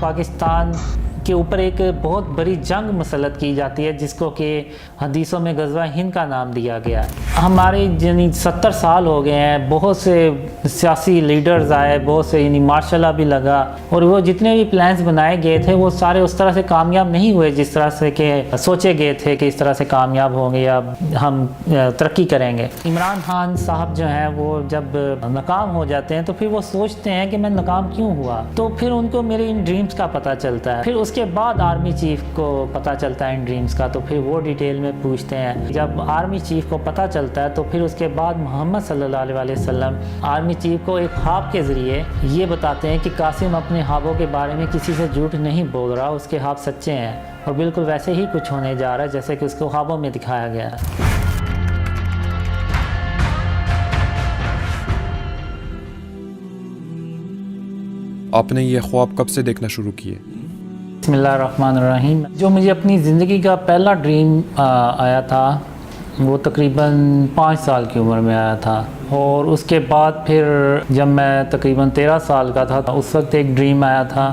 پاکستان کے اوپر ایک بہت بڑی جنگ مسلط کی جاتی ہے جس کو کہ حدیثوں میں غزوہ ہند کا نام دیا گیا ہے۔ ہمارے یعنی 70 سال ہو گئے ہیں، بہت سے سیاسی لیڈرز آئے، بہت سے یعنی مارشل لا بھی لگا، اور وہ جتنے بھی پلانز بنائے گئے تھے وہ سارے اس طرح سے کامیاب نہیں ہوئے جس طرح سے کہ سوچے گئے تھے کہ اس طرح سے کامیاب ہوں گے یا ہم ترقی کریں گے۔ عمران خان صاحب جو ہیں وہ جب ناکام ہو جاتے ہیں تو پھر وہ سوچتے ہیں کہ میں ناکام کیوں ہوا، تو پھر ان کو میرے ان ڈریمز کا پتہ چلتا ہے۔ پھر اس کے بعد آرمی چیف کو پتہ چلتا ہے ان ڈریمز کا، تو پھر وہ ڈیٹیل میں پوچھتے ہیں۔ جب آرمی چیف کو پتہ چلتا ہے تو پھر اس کے بعد محمد صلی اللہ علیہ وسلم آرمی چیف کو ایک خواب کے ذریعے یہ بتاتے ہیں کہ قاسم اپنے خوابوں کے بارے میں کسی سے جھوٹ نہیں بول رہا، اس کے خواب سچے ہیں، اور بالکل ویسے ہی کچھ ہونے جا رہا ہے جیسے کہ اس کو خوابوں میں دکھایا گیا ہے۔ آپ نے یہ خواب کب سے دیکھنا شروع کیے؟ بسم اللہ الرحمن الرحیم۔ جو مجھے اپنی زندگی کا پہلا ڈریم آیا تھا وہ تقریباً 5 سال کی عمر میں آیا تھا، اور اس کے بعد پھر جب میں تقریباً 13 سال کا تھا اس وقت ایک ڈریم آیا تھا۔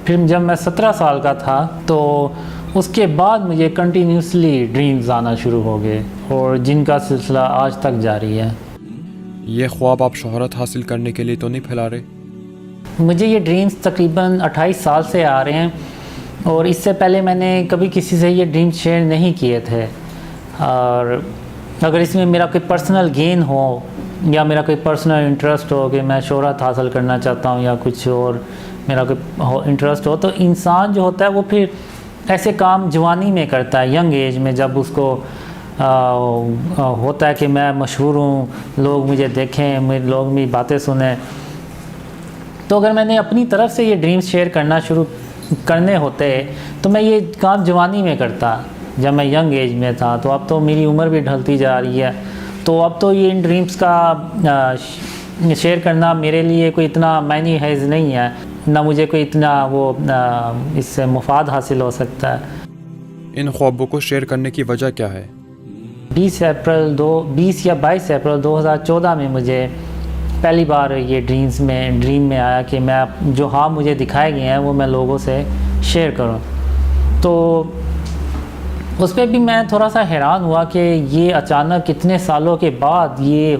پھر جب میں 17 سال کا تھا تو اس کے بعد مجھے کنٹینیوسلی ڈریمز آنا شروع ہو گئے، اور جن کا سلسلہ آج تک جاری ہے۔ یہ خواب آپ شہرت حاصل کرنے کے لیے تو نہیں پھیلا رہے؟ مجھے یہ ڈریمز تقریباً 28 سال سے آ رہے ہیں، اور اس سے پہلے میں نے کبھی کسی سے یہ ڈریمز شیئر نہیں کیے تھے، اور اگر اس میں میرا کوئی پرسنل گین ہو یا میرا کوئی پرسنل انٹرسٹ ہو کہ میں شہرت حاصل کرنا چاہتا ہوں یا کچھ اور میرا کوئی انٹرسٹ ہو، تو انسان جو ہوتا ہے وہ پھر ایسے کام جوانی میں کرتا ہے، ینگ ایج میں، جب اس کو ہوتا ہے کہ میں مشہور ہوں، لوگ مجھے دیکھیں، لوگ میری باتیں سنیں۔ تو اگر میں نے اپنی طرف سے یہ ڈریمز شیئر کرنے ہوتے تو میں یہ کام جوانی میں کرتا جب میں ینگ ایج میں تھا، تو اب تو میری عمر بھی ڈھلتی جا رہی ہے، تو اب تو یہ ان ڈریمز کا شیئر کرنا میرے لیے کوئی اتنا معنی حیز نہیں ہے، نہ مجھے کوئی اتنا اس سے مفاد حاصل ہو سکتا ہے۔ ان خوابوں کو شیئر کرنے کی وجہ کیا ہے؟ 20 یا 22 اپریل 2014 میں مجھے پہلی بار یہ ڈریم میں آیا کہ میں جو خواب مجھے دکھائے گئے ہیں وہ میں لوگوں سے شیئر کروں۔ تو اس پہ بھی میں تھوڑا سا حیران ہوا کہ یہ اچانک اتنے سالوں کے بعد یہ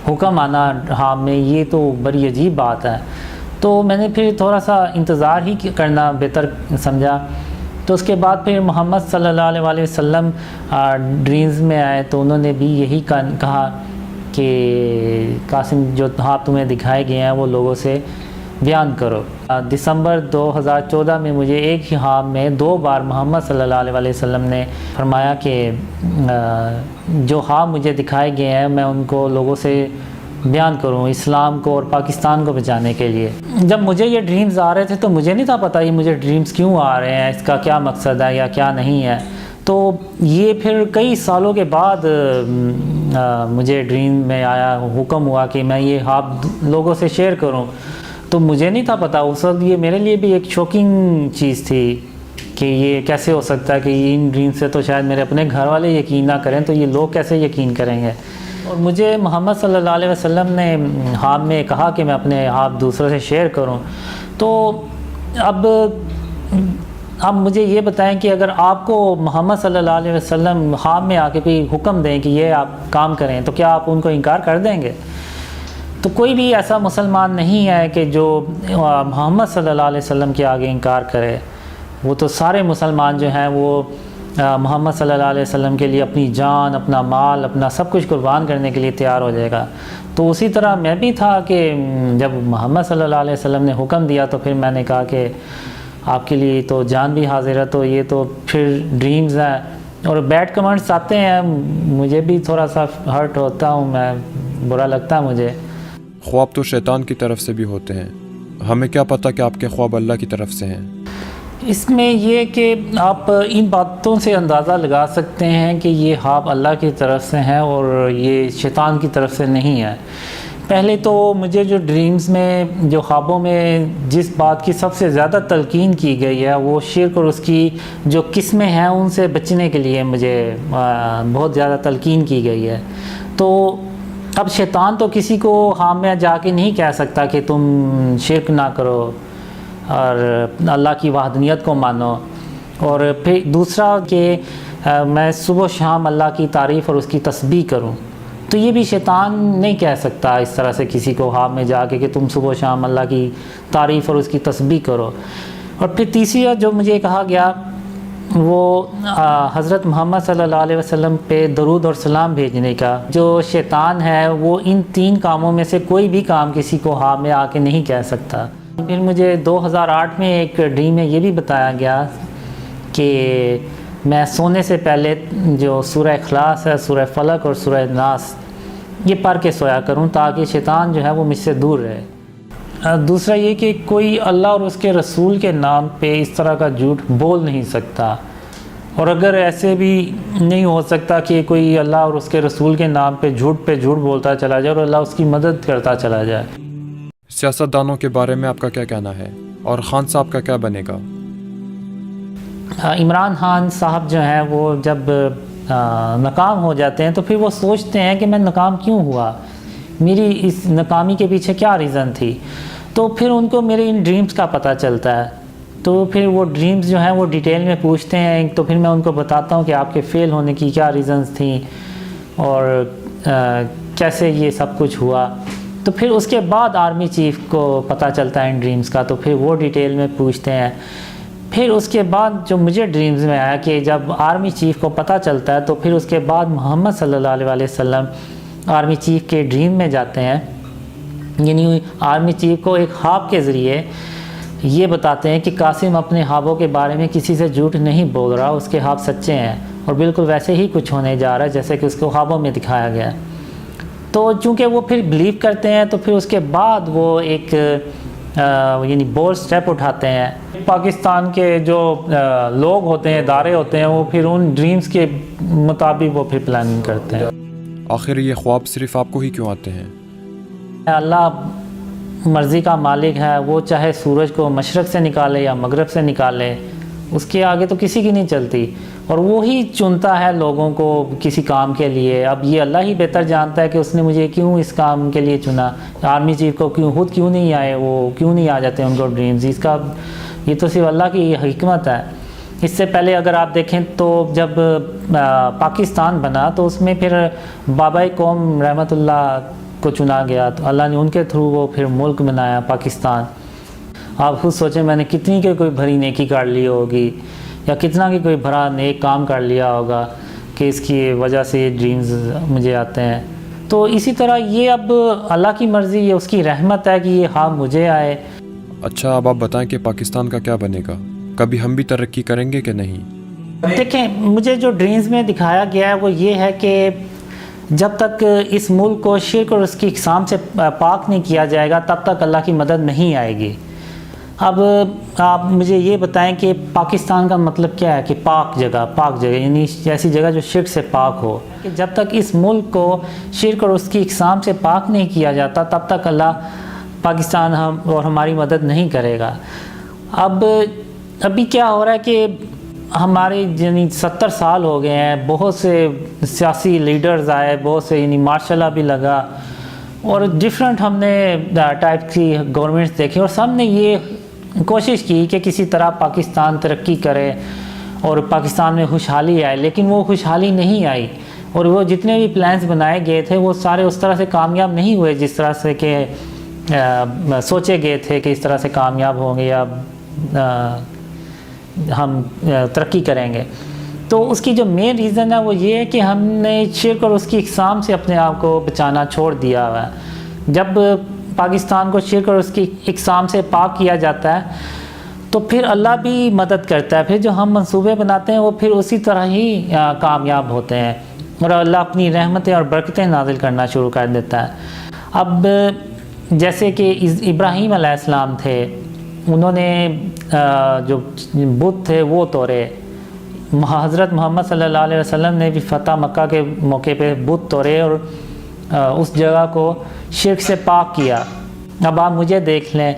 حکم آنا خواب میں، یہ تو بڑی عجیب بات ہے۔ تو میں نے پھر تھوڑا سا انتظار ہی کرنا بہتر سمجھا۔ تو اس کے بعد پھر محمد صلی اللہ علیہ وسلم ڈریمز میں آئے، تو انہوں نے بھی یہی کہا کہ قاسم جو خواب تمہیں دکھائے گئے ہیں وہ لوگوں سے بیان کرو۔ دسمبر 2014 میں مجھے ایک ہی خواب میں 2 بار محمد صلی اللہ علیہ وسلم نے فرمایا کہ جو خواب مجھے دکھائے گئے ہیں میں ان کو لوگوں سے بیان کروں، اسلام کو اور پاکستان کو بچانے کے لیے۔ جب مجھے یہ ڈریمز آ رہے تھے تو مجھے نہیں تھا پتہ یہ مجھے ڈریمز کیوں آ رہے ہیں، اس کا کیا مقصد ہے یا کیا نہیں ہے۔ تو یہ پھر کئی سالوں کے بعد مجھے ڈریم میں آیا، حکم ہوا کہ میں یہ خواب لوگوں سے شیئر کروں، تو مجھے نہیں تھا پتہ اس وقت۔ یہ میرے لیے بھی ایک شوکنگ چیز تھی کہ یہ کیسے ہو سکتا ہے کہ ان ڈریم سے تو شاید میرے اپنے گھر والے یقین نہ کریں، تو یہ لوگ کیسے یقین کریں گے۔ اور مجھے محمد صلی اللہ علیہ وسلم نے خواب میں کہا کہ میں اپنے خواب دوسروں سے شیئر کروں۔ تو اب مجھے یہ بتائیں کہ اگر آپ کو محمد صلی اللہ علیہ وسلم خواب میں آ کے کوئی حکم دیں کہ یہ آپ کام کریں، تو کیا آپ ان کو انکار کر دیں گے؟ تو کوئی بھی ایسا مسلمان نہیں ہے کہ جو محمد صلی اللہ علیہ وسلم کے آگے انکار کرے۔ وہ تو سارے مسلمان جو ہیں وہ محمد صلی اللہ علیہ وسلم کے لیے اپنی جان، اپنا مال، اپنا سب کچھ قربان کرنے کے لیے تیار ہو جائے گا۔ تو اسی طرح میں بھی تھا کہ جب محمد صلی اللہ علیہ وسلم نے حکم دیا تو پھر میں نے کہا کہ آپ کے لیے تو جان بھی حاضر ہے، تو یہ تو پھر ڈریمز ہیں۔ اور بیڈ کمنٹس آتے ہیں، مجھے بھی تھوڑا سا ہرٹ ہوتا ہوں، میں برا لگتا ہے مجھے۔ خواب تو شیطان کی طرف سے بھی ہوتے ہیں، ہمیں کیا پتہ کہ آپ کے خواب اللہ کی طرف سے ہیں؟ اس میں یہ کہ آپ ان باتوں سے اندازہ لگا سکتے ہیں کہ یہ خواب اللہ کی طرف سے ہیں اور یہ شیطان کی طرف سے نہیں ہے۔ پہلے تو مجھے جو ڈریمز میں، جو خوابوں میں جس بات کی سب سے زیادہ تلقین کی گئی ہے وہ شرک اور اس کی جو قسمیں ہیں ان سے بچنے کے لیے مجھے بہت زیادہ تلقین کی گئی ہے۔ تو اب شیطان تو کسی کو خواب میں جا کے نہیں کہہ سکتا کہ تم شرک نہ کرو، اور اللہ کی وحدانیت کو مانو. اور پھر دوسرا کہ میں صبح و شام اللہ کی تعریف اور اس کی تسبیح کروں. تو یہ بھی شیطان نہیں کہہ سکتا اس طرح سے کسی کو خواب میں جا کے کہ تم صبح و شام اللہ کی تعریف اور اس کی تسبیح کرو. اور پھر تیسری جو مجھے کہا گیا وہ حضرت محمد صلی اللہ علیہ وسلم پہ درود اور سلام بھیجنے کا. جو شیطان ہے وہ ان 3 کاموں میں سے کوئی بھی کام کسی کو خواب میں آ کے نہیں کہہ سکتا. پھر مجھے 2008 میں ایک ڈریم میں یہ بھی بتایا گیا کہ میں سونے سے پہلے جو سورہ اخلاص ہے، سورہ فلق اور سورہ ناس یہ پڑھ کے سویا کروں تاکہ شیطان جو ہے وہ مجھ سے دور رہے. دوسرا یہ کہ کوئی اللہ اور اس کے رسول کے نام پہ اس طرح کا جھوٹ بول نہیں سکتا. اور اگر ایسے بھی نہیں ہو سکتا کہ کوئی اللہ اور اس کے رسول کے نام پہ جھوٹ بولتا چلا جائے اور اللہ اس کی مدد کرتا چلا جائے. سیاستدانوں کے بارے میں آپ کا کیا کہنا ہے اور خان صاحب کا کیا بنے گا؟ عمران خان صاحب جو ہیں وہ جب ناکام ہو جاتے ہیں تو پھر وہ سوچتے ہیں کہ میں ناکام کیوں ہوا، میری اس ناکامی کے پیچھے کیا ریزن تھی. تو پھر ان کو میرے ان ڈریمز کا پتہ چلتا ہے. تو پھر وہ ڈریمز جو ہیں وہ ڈیٹیل میں پوچھتے ہیں. تو پھر میں ان کو بتاتا ہوں کہ آپ کے فیل ہونے کی کیا ریزنز تھیں اور کیسے یہ سب کچھ ہوا. تو پھر اس کے بعد آرمی چیف کو پتہ چلتا ہے ان ڈریمز کا. تو پھر وہ ڈیٹیل میں پوچھتے ہیں. پھر اس کے بعد جو مجھے ڈریمز میں آیا کہ جب آرمی چیف کو پتہ چلتا ہے تو پھر اس کے بعد محمد صلی اللہ علیہ وسلم آرمی چیف کے ڈریم میں جاتے ہیں. یعنی آرمی چیف کو ایک خواب کے ذریعے یہ بتاتے ہیں کہ قاسم اپنے خوابوں کے بارے میں کسی سے جھوٹ نہیں بول رہا، اس کے خواب سچے ہیں اور بالکل ویسے ہی کچھ ہونے جا رہا ہے جیسے کہ اس کو خوابوں میں دکھایا گیا. تو چونکہ وہ پھر بلیو کرتے ہیں تو پھر اس کے بعد وہ ایک یعنی بولڈ سٹیپ اٹھاتے ہیں. پاکستان کے جو لوگ ہوتے ہیں، ادارے ہوتے ہیں، وہ پھر ان ڈریمز کے مطابق وہ پھر پلاننگ کرتے ہیں. آخر یہ خواب صرف آپ کو ہی کیوں آتے ہیں؟ اللہ مرضی کا مالک ہے، وہ چاہے سورج کو مشرق سے نکالے یا مغرب سے نکالے، اس کے آگے تو کسی کی نہیں چلتی. اور وہی چنتا ہے لوگوں کو کسی کام کے لیے. اب یہ اللہ ہی بہتر جانتا ہے کہ اس نے مجھے کیوں اس کام کے لیے چنا. آرمی چیف کو خود کیوں نہیں آئے، وہ کیوں نہیں آ جاتے ان کو ڈریمز. اس کا یہ تو صرف اللہ کی حکمت ہے. اس سے پہلے اگر آپ دیکھیں تو جب پاکستان بنا تو اس میں پھر بابا قوم رحمۃ اللہ کو چنا گیا. تو اللہ نے ان کے تھرو وہ پھر ملک بنایا پاکستان. آپ خود سوچیں میں نے کتنی کے کوئی بھری نیکی کر لی ہوگی یا کتنا کہ کوئی بھرا نیک کام کر لیا ہوگا کہ اس کی وجہ سے یہ ڈریمز مجھے آتے ہیں. تو اسی طرح یہ اب اللہ کی مرضی، یہ اس کی رحمت ہے کہ یہ خواب مجھے آئے. اچھا اب آپ بتائیں کہ پاکستان کا کیا بنے گا؟ کبھی ہم بھی ترقی کریں گے کہ نہیں؟ دیکھیں مجھے جو ڈریمز میں دکھایا گیا ہے وہ یہ ہے کہ جب تک اس ملک کو شرک اور اس کی اقسام سے پاک نہیں کیا جائے گا تب تک اللہ کی مدد نہیں آئے گی. اب آپ مجھے یہ بتائیں کہ پاکستان کا مطلب کیا ہے کہ پاک جگہ یعنی ایسی جگہ جو شرک سے پاک ہو. کہ جب تک اس ملک کو شرک اور اس کی اقسام سے پاک نہیں کیا جاتا تب تک اللہ پاکستان اور ہماری مدد نہیں کرے گا. ابھی کیا ہو رہا ہے کہ ہمارے یعنی 70 سال ہو گئے ہیں، بہت سے سیاسی لیڈرز آئے، بہت سے یعنی مارشاء اللہ بھی لگا اور ڈیفرنٹ ہم نے ٹائپ کی گورنمنٹس دیکھی اور سب نے یہ کوشش کی کہ کسی طرح پاکستان ترقی کرے اور پاکستان میں خوشحالی آئے. لیکن وہ خوشحالی نہیں آئی اور وہ جتنے بھی پلانز بنائے گئے تھے وہ سارے اس طرح سے کامیاب نہیں ہوئے جس طرح سے کہ سوچے گئے تھے کہ اس طرح سے کامیاب ہوں گے یا ہم ترقی کریں گے. تو اس کی جو مین ریزن ہے وہ یہ ہے کہ ہم نے شرک اور اس کی اقسام سے اپنے آپ کو بچانا چھوڑ دیا ہوا ہے. جب پاکستان کو شرک اور اس کی اقسام سے پاک کیا جاتا ہے تو پھر اللہ بھی مدد کرتا ہے. پھر جو ہم منصوبے بناتے ہیں وہ پھر اسی طرح ہی کامیاب ہوتے ہیں اور اللہ اپنی رحمتیں اور برکتیں نازل کرنا شروع کر دیتا ہے. اب جیسے کہ ابراہیم علیہ السلام تھے، انہوں نے جو بت تھے وہ توڑے. حضرت محمد صلی اللہ علیہ وسلم نے بھی فتح مکہ کے موقع پہ بت توڑے اور اس جگہ کو شرک سے پاک کیا. اب آپ مجھے دیکھ لیں،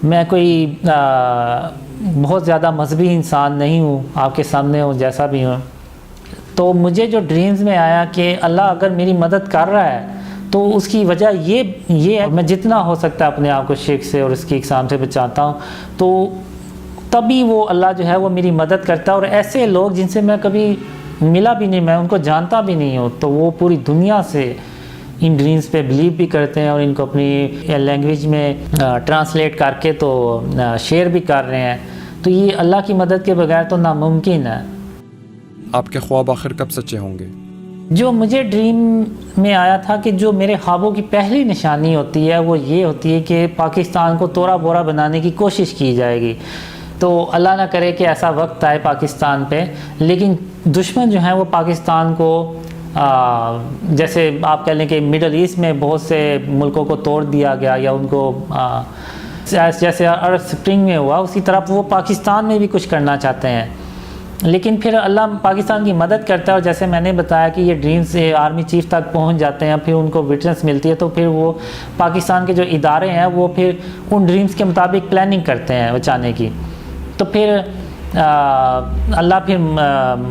میں کوئی بہت زیادہ مذہبی انسان نہیں ہوں، آپ کے سامنے ہوں جیسا بھی ہوں. تو مجھے جو ڈریمز میں آیا کہ اللہ اگر میری مدد کر رہا ہے تو اس کی وجہ یہ ہے، میں جتنا ہو سکتا ہے اپنے آپ کو شرک سے اور اس کی اقسام سے بچاتا ہوں، تو تبھی وہ اللہ جو ہے وہ میری مدد کرتا ہے. اور ایسے لوگ جن سے میں کبھی ملا بھی نہیں، میں ان کو جانتا بھی نہیں ہوں، تو وہ پوری دنیا سے ان ڈریمز پہ بلیو بھی کرتے ہیں اور ان کو اپنی لینگویج میں ٹرانسلیٹ کر کے تو شیئر بھی کر رہے ہیں. تو یہ اللہ کی مدد کے بغیر تو ناممکن ہے. آپ کے خواب آخر کب سچے ہوں گے؟ جو مجھے ڈریم میں آیا تھا کہ جو میرے خوابوں کی پہلی نشانی ہوتی ہے وہ یہ ہوتی ہے کہ پاکستان کو توڑا بوڑا بنانے کی کوشش کی جائے گی. تو اللہ نہ کرے کہ ایسا وقت آئے پاکستان پہ، لیکن دشمن جو ہیں وہ پاکستان کو جیسے آپ کہہ لیں کہ مڈل ایسٹ میں بہت سے ملکوں کو توڑ دیا گیا یا ان کو جیسے عرب سپرنگ میں ہوا، اسی طرح وہ پاکستان میں بھی کچھ کرنا چاہتے ہیں. لیکن پھر اللہ پاکستان کی مدد کرتا ہے، اور جیسے میں نے بتایا کہ یہ ڈریمز آرمی چیف تک پہنچ جاتے ہیں، پھر ان کو وٹنس ملتی ہے، تو پھر وہ پاکستان کے جو ادارے ہیں وہ پھر ان ڈریمز کے مطابق پلاننگ کرتے ہیں بچانے کی. تو پھر اللہ پھر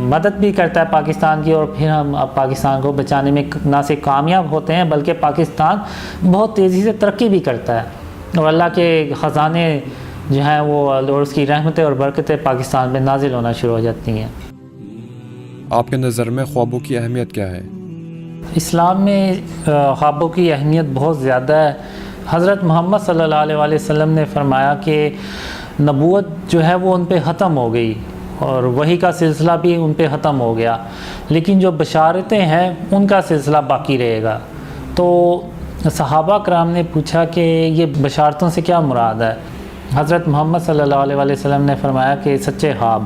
مدد بھی کرتا ہے پاکستان کی، اور پھر ہم پاکستان کو بچانے میں نہ صرف کامیاب ہوتے ہیں بلکہ پاکستان بہت تیزی سے ترقی بھی کرتا ہے، اور اللہ کے خزانے جو ہیں وہ اور اس کی رحمتیں اور برکتیں پاکستان میں نازل ہونا شروع ہو جاتی ہیں. آپ کے نظر میں خوابوں کی اہمیت کیا ہے؟ اسلام میں خوابوں کی اہمیت بہت زیادہ ہے. حضرت محمد صلی اللہ علیہ وآلہ وسلم نے فرمایا کہ نبوت جو ہے وہ ان پہ ختم ہو گئی اور وحی کا سلسلہ بھی ان پہ ختم ہو گیا، لیکن جو بشارتیں ہیں ان کا سلسلہ باقی رہے گا. تو صحابہ کرام نے پوچھا کہ یہ بشارتوں سے کیا مراد ہے؟ حضرت محمد صلی اللہ علیہ وآلہ وسلم نے فرمایا کہ سچے خواب.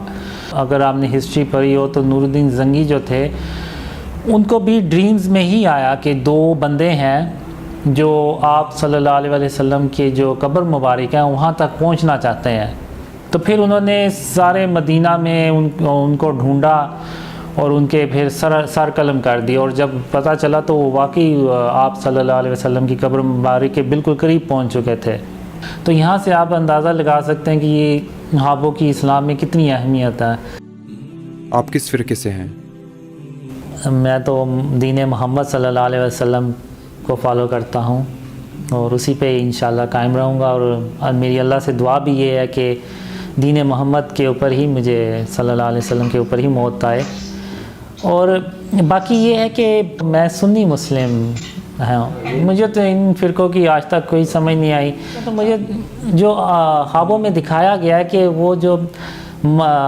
اگر آپ نے ہسٹری پڑھی ہو تو نور الدین زنگی جو تھے ان کو بھی ڈریمز میں ہی آیا کہ دو بندے ہیں جو آپ صلی اللہ علیہ وآلہ وسلم کے جو قبر مبارک ہیں وہاں تک پہنچنا چاہتے ہیں. تو پھر انہوں نے سارے مدینہ میں ان کو ڈھونڈا اور ان کے پھر سر قلم کر دی، اور جب پتہ چلا تو وہ واقعی آپ صلی اللہ علیہ وسلم کی قبر مبارک کے بالکل قریب پہنچ چکے تھے. تو یہاں سے آپ اندازہ لگا سکتے ہیں کہ یہ خوابوں کی اسلام میں کتنی اہمیت ہے. آپ کس فرقے سے ہیں؟ میں تو دین محمد صلی اللہ علیہ وسلم کو فالو کرتا ہوں اور اسی پہ انشاءاللہ قائم رہوں گا، اور میری اللہ سے دعا بھی یہ ہے کہ دین محمد کے اوپر ہی مجھے صلی اللہ علیہ وسلم کے اوپر ہی موت آئے. اور باقی یہ ہے کہ میں سنی مسلم ہوں، مجھے تو ان فرقوں کی آج تک کوئی سمجھ نہیں آئی. تو مجھے جو خوابوں میں دکھایا گیا ہے کہ وہ جو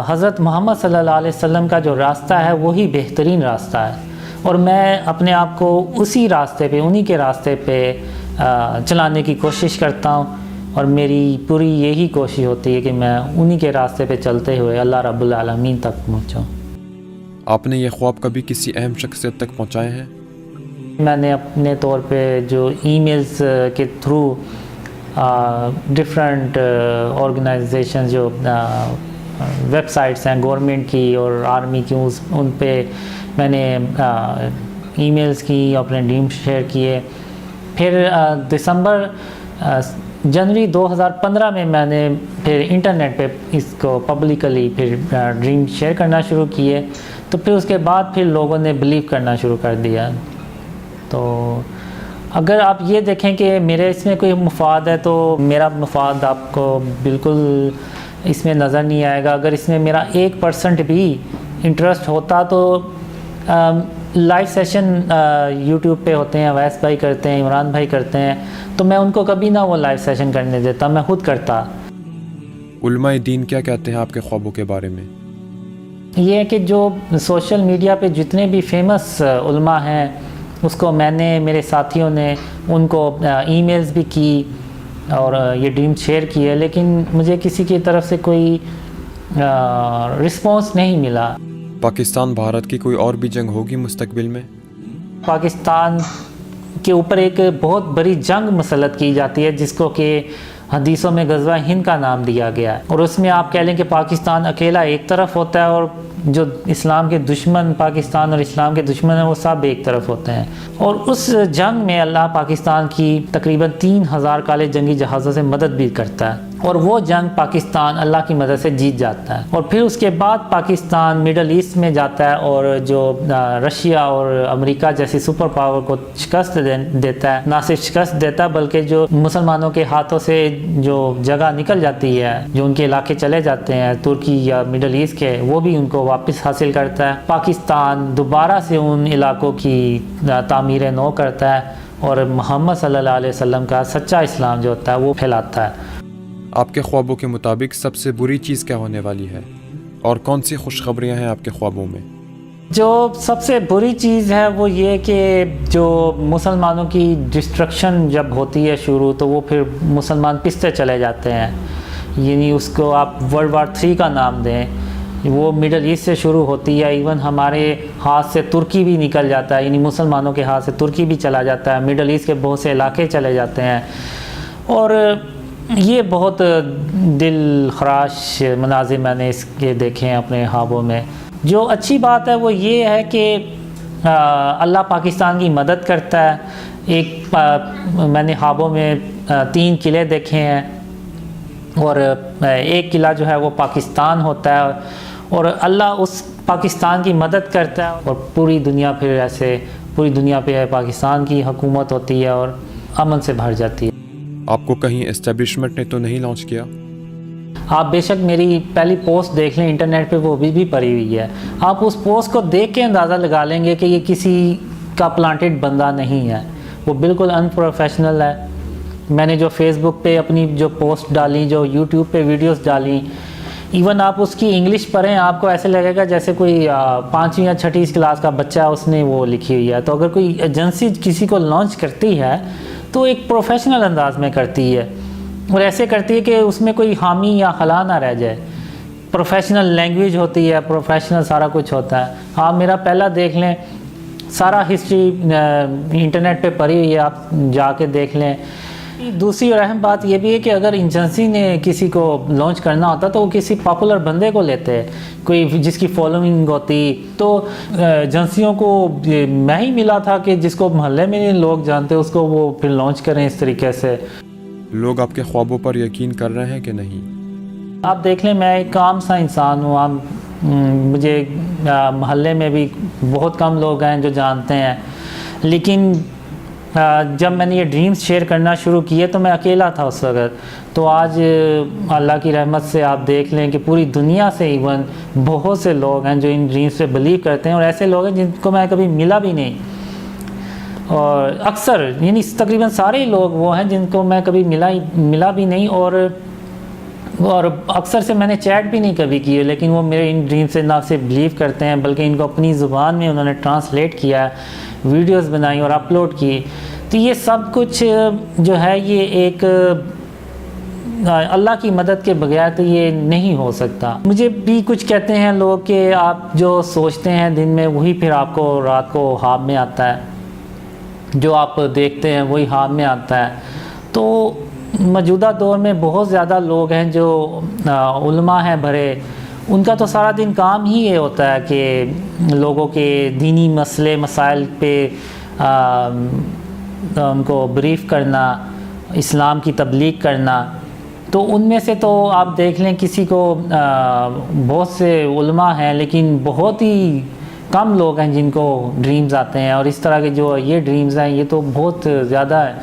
حضرت محمد صلی اللہ علیہ وسلم کا جو راستہ ہے وہی بہترین راستہ ہے، اور میں اپنے آپ کو اسی راستے پہ، انہی کے راستے پہ چلانے کی کوشش کرتا ہوں، اور میری پوری یہی کوشش ہوتی ہے کہ میں انہی کے راستے پہ چلتے ہوئے اللہ رب العالمین تک پہنچوں. آپ نے یہ خواب کبھی کسی اہم شخصیت تک پہنچائے ہیں؟ میں نے اپنے طور پہ جو ای میلز کے تھرو ڈفرینٹ آرگنائزیشن جو ویب سائٹس ہیں گورنمنٹ کی اور آرمی کی، ان پہ میں نے ای میلز کی، اپنے ڈریم شیئر کیے. پھر جنوری 2015 میں نے پھر انٹرنیٹ پہ اس کو پبلکلی پھر ڈریم شیئر کرنا شروع کیے. تو پھر اس کے بعد پھر لوگوں نے بلیو کرنا شروع کر دیا. تو اگر آپ یہ دیکھیں کہ میرے اس میں کوئی مفاد ہے تو میرا مفاد آپ کو بالکل اس میں نظر نہیں آئے گا. اگر اس میں میرا 1% بھی انٹرسٹ ہوتا تو لائیو سیشن یوٹیوب پہ ہوتے ہیں، ویس بھائی کرتے ہیں، عمران بھائی کرتے ہیں، تو میں ان کو کبھی نہ وہ لائیو سیشن کرنے دیتا، میں خود کرتا. علماء دین کیا کہتے ہیں آپ کے خوابوں کے بارے میں؟ یہ ہے کہ جو سوشل میڈیا پہ جتنے بھی فیمس علماء ہیں اس کو میں نے، میرے ساتھیوں نے ان کو ای میلز بھی کی اور یہ ڈریم شیئر کیے، لیکن مجھے کسی کی طرف سے کوئی رسپانس نہیں ملا. پاکستان بھارت کی کوئی اور بھی جنگ ہوگی مستقبل میں؟ پاکستان کے اوپر ایک بہت بڑی جنگ مسلط کی جاتی ہے جس کو کہ حدیثوں میں غزوہ ہند کا نام دیا گیا ہے، اور اس میں آپ کہہ لیں کہ پاکستان اکیلا ایک طرف ہوتا ہے اور جو اسلام کے دشمن پاکستان اور اسلام کے دشمن ہیں وہ سب ایک طرف ہوتے ہیں. اور اس جنگ میں اللہ پاکستان کی تقریباً 3000 کالے جنگی جہازوں سے مدد بھی کرتا ہے. اور وہ جنگ پاکستان اللہ کی مدد سے جیت جاتا ہے، اور پھر اس کے بعد پاکستان مڈل ایسٹ میں جاتا ہے اور جو رشیا اور امریکہ جیسی سپر پاور کو شکست دیتا ہے، نہ صرف شکست دیتا بلکہ جو مسلمانوں کے ہاتھوں سے جو جگہ نکل جاتی ہے، جو ان کے علاقے چلے جاتے ہیں ترکی یا مڈل ایسٹ کے، وہ بھی ان کو واپس حاصل کرتا ہے۔ پاکستان دوبارہ سے ان علاقوں کی تعمیر نو کرتا ہے اور محمد صلی اللہ علیہ وسلم کا سچا اسلام جو ہوتا ہے وہ پھیلاتا ہے۔ آپ کے خوابوں کے مطابق سب سے بری چیز کیا ہونے والی ہے، اور کون سی خوشخبریاں ہیں آپ کے خوابوں میں؟ جو سب سے بری چیز ہے وہ یہ کہ جو مسلمانوں کی ڈسٹرکشن جب ہوتی ہے شروع، تو وہ پھر مسلمان پستے چلے جاتے ہیں، یعنی اس کو آپ ورلڈ وار 3 کا نام دیں، وہ مڈل ایسٹ سے شروع ہوتی ہے، ایون ہمارے ہاتھ سے ترکی بھی نکل جاتا ہے، یعنی مسلمانوں کے ہاتھ سے ترکی بھی چلا جاتا ہے، مڈل ایسٹ کے بہت سے علاقے چلے جاتے ہیں، اور یہ بہت دل خراش مناظر میں نے اس کے دیکھے ہیں اپنے خوابوں میں۔ جو اچھی بات ہے وہ یہ ہے کہ اللہ پاکستان کی مدد کرتا ہے۔ ایک میں نے خوابوں میں 3 قلعے دیکھے ہیں، اور ایک قلعہ جو ہے وہ پاکستان ہوتا ہے، اور اللہ اس پاکستان کی مدد کرتا ہے، اور پوری دنیا پھر ایسے پوری دنیا پہ پاکستان کی حکومت ہوتی ہے اور امن سے بھر جاتی ہے۔ آپ کو کہیں اسٹیبلشمنٹ نے تو نہیں لانچ کیا؟ آپ بے شک میری پہلی پوسٹ دیکھ لیں انٹرنیٹ پہ، وہ بھی پڑی ہوئی ہے، آپ اس پوسٹ کو دیکھ کے اندازہ لگا لیں گے کہ یہ کسی کا پلانٹڈ بندہ نہیں ہے، وہ بالکل ان پروفیشنل ہے۔ میں نے جو فیس بک پہ اپنی جو پوسٹ ڈالی، جو یوٹیوب پہ ویڈیوز ڈالی، ایون آپ اس کی انگلش پڑھیں آپ کو ایسے لگے گا جیسے کوئی 5ویں یا 6ٹھی کلاس کا بچہ اس نے وہ لکھی ہوئی ہے۔ تو اگر کوئی ایجنسی کسی کو لانچ کرتی ہے تو ایک پروفیشنل انداز میں کرتی ہے، اور ایسے کرتی ہے کہ اس میں کوئی خامی یا خلا نہ رہ جائے، پروفیشنل لینگویج ہوتی ہے، پروفیشنل سارا کچھ ہوتا ہے۔ آپ میرا پہلا دیکھ لیں، سارا ہسٹری انٹرنیٹ پہ پڑی ہوئی ہے، آپ جا کے دیکھ لیں۔ دوسری اور اہم بات یہ بھی ہے کہ اگر ایجنسی نے کسی کو لانچ کرنا ہوتا تو وہ کسی پاپولر بندے کو لیتے، کوئی جس کی فالوئنگ ہوتی، تو ایجنسیوں کو میں ہی ملا تھا کہ جس کو محلے میں لوگ جانتے اس کو وہ پھر لانچ کریں اس طریقے سے۔ لوگ آپ کے خوابوں پر یقین کر رہے ہیں کہ نہیں؟ آپ دیکھ لیں، میں ایک عام سا انسان ہوں، مجھے محلے میں بھی بہت کم لوگ ہیں جو جانتے ہیں، لیکن جب میں نے یہ ڈریمز شیئر کرنا شروع کیے تو میں اکیلا تھا اس وقت۔ تو آج اللہ کی رحمت سے آپ دیکھ لیں کہ پوری دنیا سے ایون بہت سے لوگ ہیں جو ان ڈریمز پہ بلیو کرتے ہیں، اور ایسے لوگ ہیں جن کو میں کبھی ملا بھی نہیں، اور اکثر یعنی تقریباً سارے لوگ وہ ہیں جن کو میں کبھی ملا بھی نہیں، اور اکثر سے میں نے چیٹ بھی نہیں کبھی کی، لیکن وہ میرے ان ڈریم سے نہ صرف بلیو کرتے ہیں بلکہ ان کو اپنی زبان میں انہوں نے ٹرانسلیٹ کیا، ویڈیوز بنائی اور اپلوڈ کی۔ تو یہ سب کچھ جو ہے یہ ایک اللہ کی مدد کے بغیر تو یہ نہیں ہو سکتا۔ مجھے بھی کچھ کہتے ہیں لوگ کہ آپ جو سوچتے ہیں دن میں وہی پھر آپ کو رات کو خواب میں آتا ہے، جو آپ دیکھتے ہیں وہی خواب میں آتا ہے۔ تو موجودہ دور میں بہت زیادہ لوگ ہیں جو علماء ہیں بھرے، ان کا تو سارا دن کام ہی یہ ہوتا ہے کہ لوگوں کے دینی مسئلے مسائل پہ ان کو بریف کرنا، اسلام کی تبلیغ کرنا۔ تو ان میں سے تو آپ دیکھ لیں کسی کو بہت سے علماء ہیں لیکن بہت ہی کم لوگ ہیں جن کو ڈریمز آتے ہیں، اور اس طرح کے جو یہ ڈریمز ہیں یہ تو بہت زیادہ ہے۔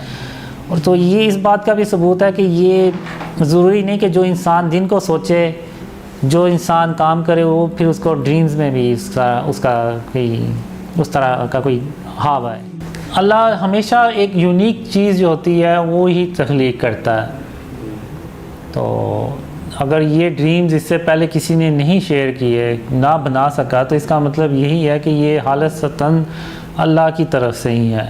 اور تو یہ اس بات کا بھی ثبوت ہے کہ یہ ضروری نہیں کہ جو انسان دن کو سوچے، جو انسان کام کرے، وہ پھر اس کو ڈریمز میں بھی اس طرح کا کوئی خواب ہے۔ اللہ ہمیشہ ایک یونیک چیز جو ہوتی ہے وہ ہی تخلیق کرتا ہے۔ تو اگر یہ ڈریمز اس سے پہلے کسی نے نہیں شیئر کیے، نہ بنا سکا، تو اس کا مطلب یہی ہے کہ یہ حالت ستن اللہ کی طرف سے ہی ہے۔